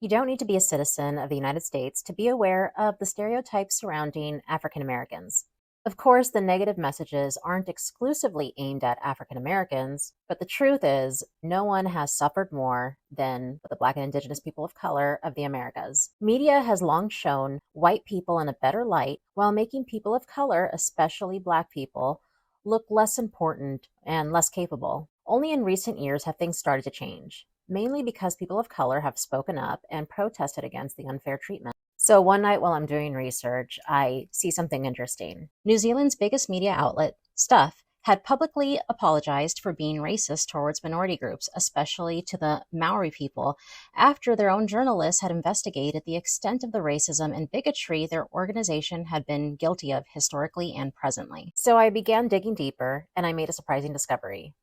You don't need to be a citizen of the United States to be aware of the stereotypes surrounding African Americans. Of course, the negative messages aren't exclusively aimed at African Americans, but the truth is, no one has suffered more than the Black and Indigenous people of color of the Americas. Media has long shown white people in a better light while making people of color, especially Black people, look less important and less capable. Only in recent years have things started to change, mainly because people of color have spoken up and protested against the unfair treatment. So one night while I'm doing research, I see something interesting. New Zealand's biggest media outlet, Stuff, had publicly apologized for being racist towards minority groups, especially to the Maori people, after their own journalists had investigated the extent of the racism and bigotry their organization had been guilty of historically and presently. So I began digging deeper, and I made a surprising discovery.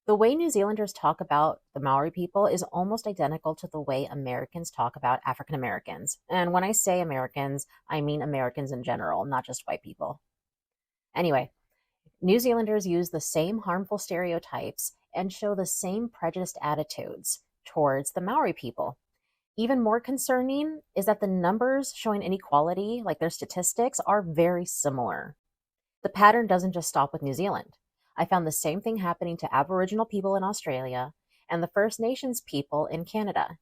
The way New Zealanders talk about the Maori people is almost identical to the way Americans talk about African Americans. And when I say Americans, I mean Americans in general, not just white people. Anyway, New Zealanders use the same harmful stereotypes and show the same prejudiced attitudes towards the Maori people. Even more concerning is that the numbers showing inequality, like their statistics, are very similar. The pattern doesn't just stop with New Zealand. I found the same thing happening to Aboriginal people in Australia and the First Nations people in Canada.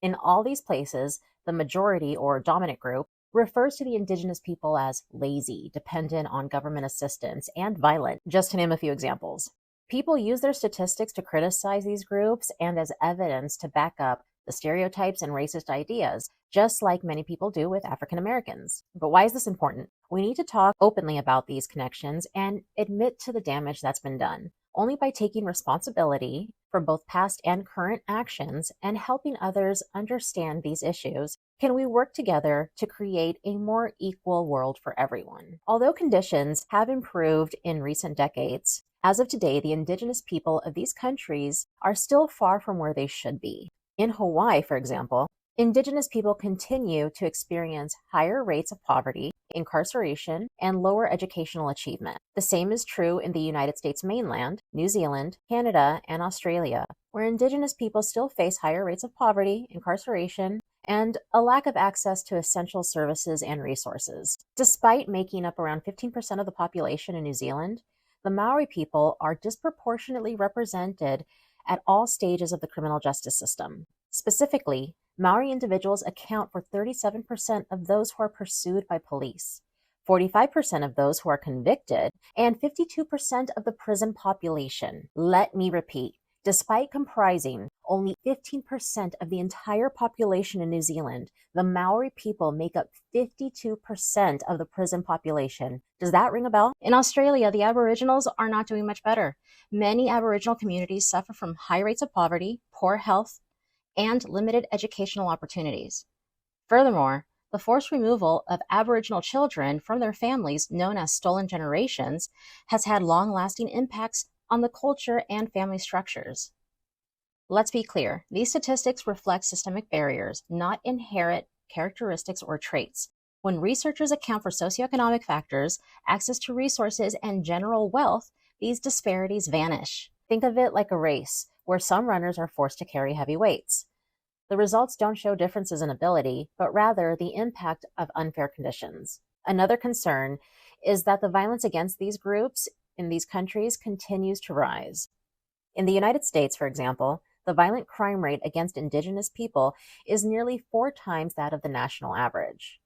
In all these places, the majority or dominant group refers to the Indigenous people as lazy, dependent on government assistance, and violent, just to name a few examples. People use their statistics to criticize these groups and as evidence to back up the stereotypes and racist ideas, just like many people do with African Americans. But why is this important? We need to talk openly about these connections and admit to the damage that's been done. Only by taking responsibility for both past and current actions and helping others understand these issues can we work together to create a more equal world for everyone. Although conditions have improved in recent decades, as of today, the Indigenous people of these countries are still far from where they should be. In Hawaii, for example, Indigenous people continue to experience higher rates of poverty, incarceration, and lower educational achievement. The same is true in the United States mainland, New Zealand, Canada, and Australia, where Indigenous people still face higher rates of poverty, incarceration, and a lack of access to essential services and resources. Despite making up around 15% of the population in New Zealand, the Maori people are disproportionately represented at all stages of the criminal justice system. Specifically, Maori individuals account for 37% of those who are pursued by police, 45% of those who are convicted, and 52% of the prison population. Let me repeat, despite comprising only 15% of the entire population in New Zealand, the Maori people make up 52% of the prison population. Does that ring a bell? In Australia, the Aboriginals are not doing much better. Many Aboriginal communities suffer from high rates of poverty, poor health, and limited educational opportunities. Furthermore, the forced removal of Aboriginal children from their families, known as stolen generations, has had long-lasting impacts on the culture and family structures. Let's be clear, these statistics reflect systemic barriers, not inherent characteristics or traits. When researchers account for socioeconomic factors, access to resources, and general wealth, these disparities vanish. Think of it like a race, where some runners are forced to carry heavy weights. The results don't show differences in ability, but rather the impact of unfair conditions. Another concern is that the violence against these groups in these countries continues to rise. In the United States, for example, the violent crime rate against Indigenous people is nearly 4 times that of the national average.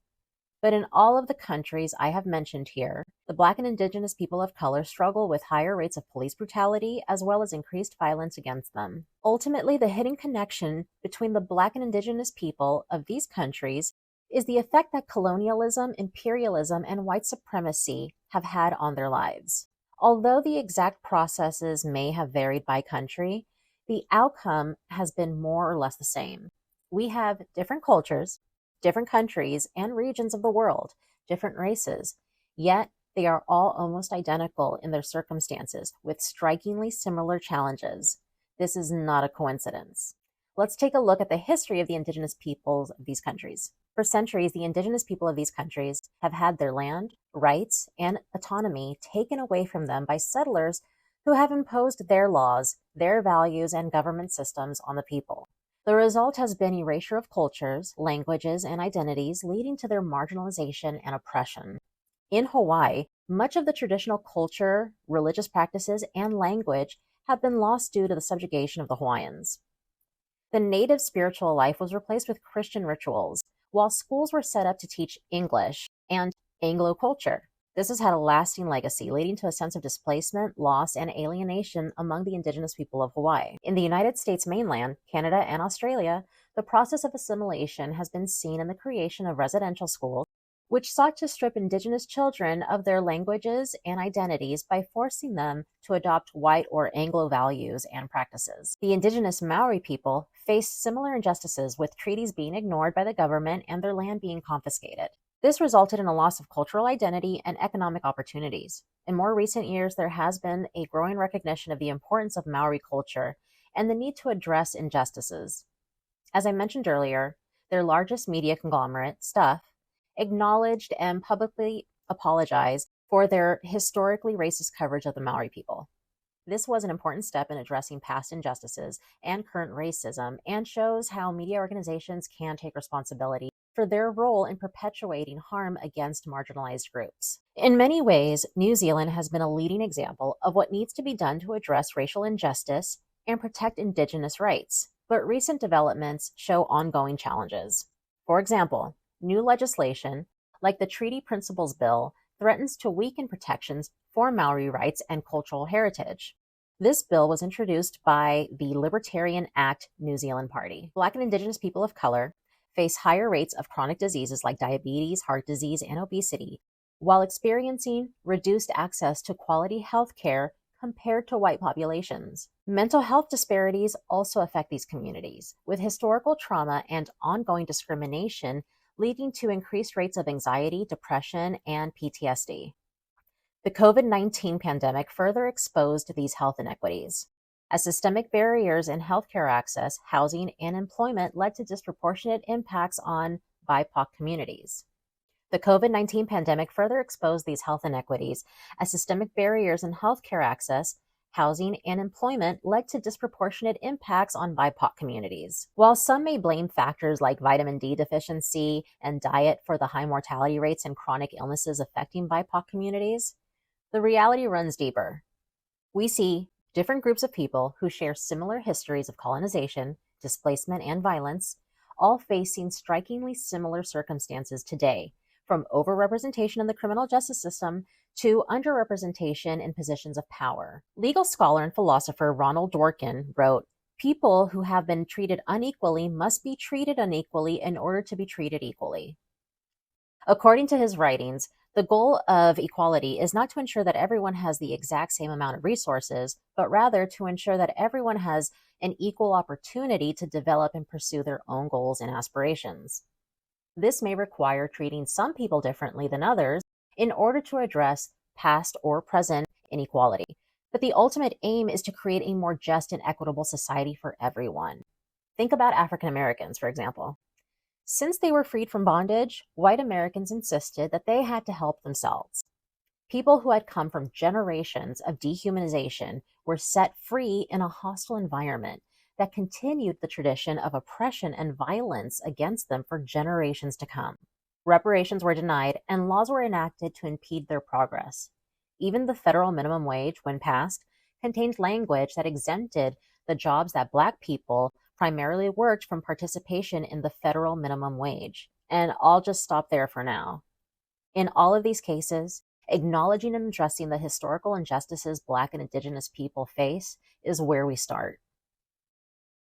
But in all of the countries I have mentioned here, the Black and Indigenous people of color struggle with higher rates of police brutality as well as increased violence against them. Ultimately, the hidden connection between the Black and Indigenous people of these countries is the effect that colonialism, imperialism, and white supremacy have had on their lives. Although the exact processes may have varied by country, the outcome has been more or less the same. We have different cultures, different countries and regions of the world, different races, yet they are all almost identical in their circumstances with strikingly similar challenges. This is not a coincidence. Let's take a look at the history of the Indigenous peoples of these countries. For centuries, the Indigenous people of these countries have had their land, rights, and autonomy taken away from them by settlers who have imposed their laws, their values, and government systems on the people. The result has been erasure of cultures, languages, and identities, leading to their marginalization and oppression. In Hawaii, much of the traditional culture, religious practices, and language have been lost due to the subjugation of the Hawaiians. The native spiritual life was replaced with Christian rituals, while schools were set up to teach English and Anglo culture. This has had a lasting legacy, leading to a sense of displacement, loss, and alienation among the indigenous people of Hawaii. In the United States mainland, Canada, and Australia, the process of assimilation has been seen in the creation of residential schools, which sought to strip indigenous children of their languages and identities by forcing them to adopt white or Anglo values and practices. The indigenous Maori people faced similar injustices, with treaties being ignored by the government and their land being confiscated. This resulted in a loss of cultural identity and economic opportunities. In more recent years, there has been a growing recognition of the importance of Maori culture and the need to address injustices. As I mentioned earlier, their largest media conglomerate, Stuff, acknowledged and publicly apologized for their historically racist coverage of the Maori people. This was an important step in addressing past injustices and current racism, and shows how media organizations can take responsibility for their role in perpetuating harm against marginalized groups. In many ways, New Zealand has been a leading example of what needs to be done to address racial injustice and protect Indigenous rights, but recent developments show ongoing challenges. For example, new legislation, like the Treaty Principles Bill, threatens to weaken protections for Maori rights and cultural heritage. This bill was introduced by the Libertarian Act New Zealand Party. Black and Indigenous people of color face higher rates of chronic diseases like diabetes, heart disease, and obesity, while experiencing reduced access to quality health care compared to white populations. Mental health disparities also affect these communities, with historical trauma and ongoing discrimination leading to increased rates of anxiety, depression, and PTSD. The COVID-19 pandemic further exposed these health inequities, as systemic barriers in healthcare access, housing, and employment led to disproportionate impacts on BIPOC communities. The COVID-19 pandemic further exposed these health inequities, as systemic barriers in healthcare access, housing, and employment led to disproportionate impacts on BIPOC communities. While some may blame factors like vitamin D deficiency and diet for the high mortality rates and chronic illnesses affecting BIPOC communities, the reality runs deeper. We see different groups of people who share similar histories of colonization, displacement, and violence, all facing strikingly similar circumstances today, from overrepresentation in the criminal justice system to underrepresentation in positions of power. Legal scholar and philosopher Ronald Dworkin wrote, "People who have been treated unequally must be treated unequally in order to be treated equally." According to his writings, the goal of equality is not to ensure that everyone has the exact same amount of resources, but rather to ensure that everyone has an equal opportunity to develop and pursue their own goals and aspirations. This may require treating some people differently than others in order to address past or present inequality. But the ultimate aim is to create a more just and equitable society for everyone. Think about African Americans, for example. Since they were freed from bondage, white Americans insisted that they had to help themselves. People who had come from generations of dehumanization were set free in a hostile environment that continued the tradition of oppression and violence against them for generations to come. Reparations were denied, and laws were enacted to impede their progress. Even the federal minimum wage, when passed, contained language that exempted the jobs that Black people primarily worked from participation in the federal minimum wage. And I'll just stop there for now. In all of these cases, acknowledging and addressing the historical injustices Black and Indigenous people face is where we start.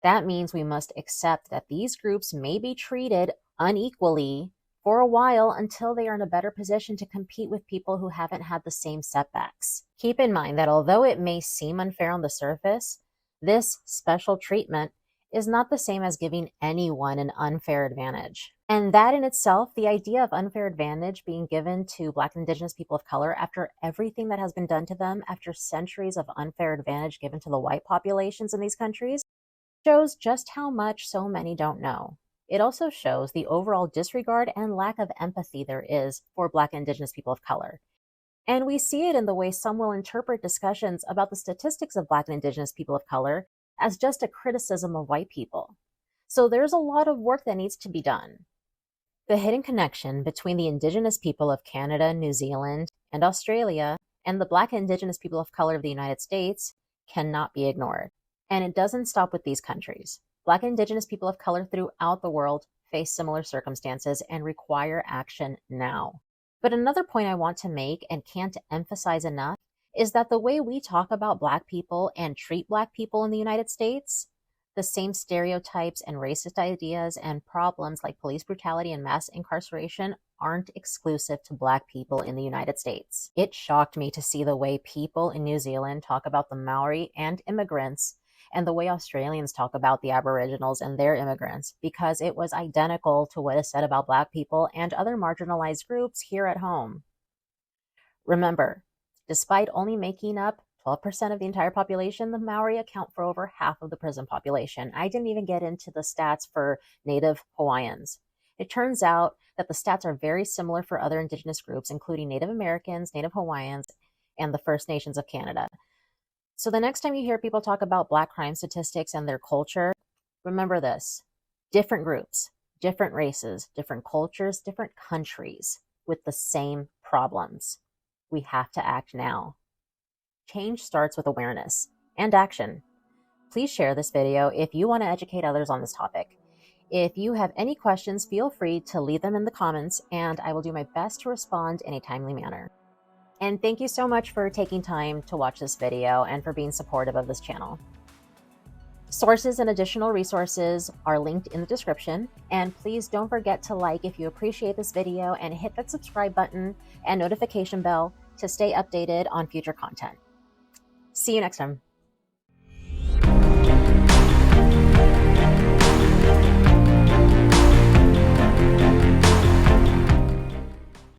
That means we must accept that these groups may be treated unequally for a while until they are in a better position to compete with people who haven't had the same setbacks. Keep in mind that although it may seem unfair on the surface, this special treatment is not the same as giving anyone an unfair advantage. And that in itself, the idea of unfair advantage being given to Black and Indigenous people of color after everything that has been done to them, after centuries of unfair advantage given to the white populations in these countries, shows just how much so many don't know. It also shows the overall disregard and lack of empathy there is for Black and Indigenous people of color. And we see it in the way some will interpret discussions about the statistics of Black and Indigenous people of color as just a criticism of white people. So there's a lot of work that needs to be done. The hidden connection between the Indigenous people of Canada, New Zealand, and Australia, and the Black and Indigenous people of color of the United States cannot be ignored. And it doesn't stop with these countries. Black and Indigenous people of color throughout the world face similar circumstances and require action now. But another point I want to make and can't emphasize enough is that the way we talk about Black people and treat Black people in the United States, the same stereotypes and racist ideas and problems like police brutality and mass incarceration aren't exclusive to Black people in the United States. It shocked me to see the way people in New Zealand talk about the Maori and immigrants and the way Australians talk about the Aboriginals and their immigrants, because it was identical to what is said about Black people and other marginalized groups here at home. Remember, despite only making up 12% of the entire population, the Maori account for over half of the prison population. I didn't even get into the stats for Native Hawaiians. It turns out that the stats are very similar for other Indigenous groups, including Native Americans, Native Hawaiians, and the First Nations of Canada. So the next time you hear people talk about Black crime statistics and their culture, remember this: different groups, different races, different cultures, different countries with the same problems. We have to act now. Change starts with awareness and action. Please share this video if you want to educate others on this topic. If you have any questions, feel free to leave them in the comments, and I will do my best to respond in a timely manner. And thank you so much for taking time to watch this video and for being supportive of this channel. Sources and additional resources are linked in the description, and please don't forget to like if you appreciate this video and hit that subscribe button and notification bell to stay updated on future content. See you next time.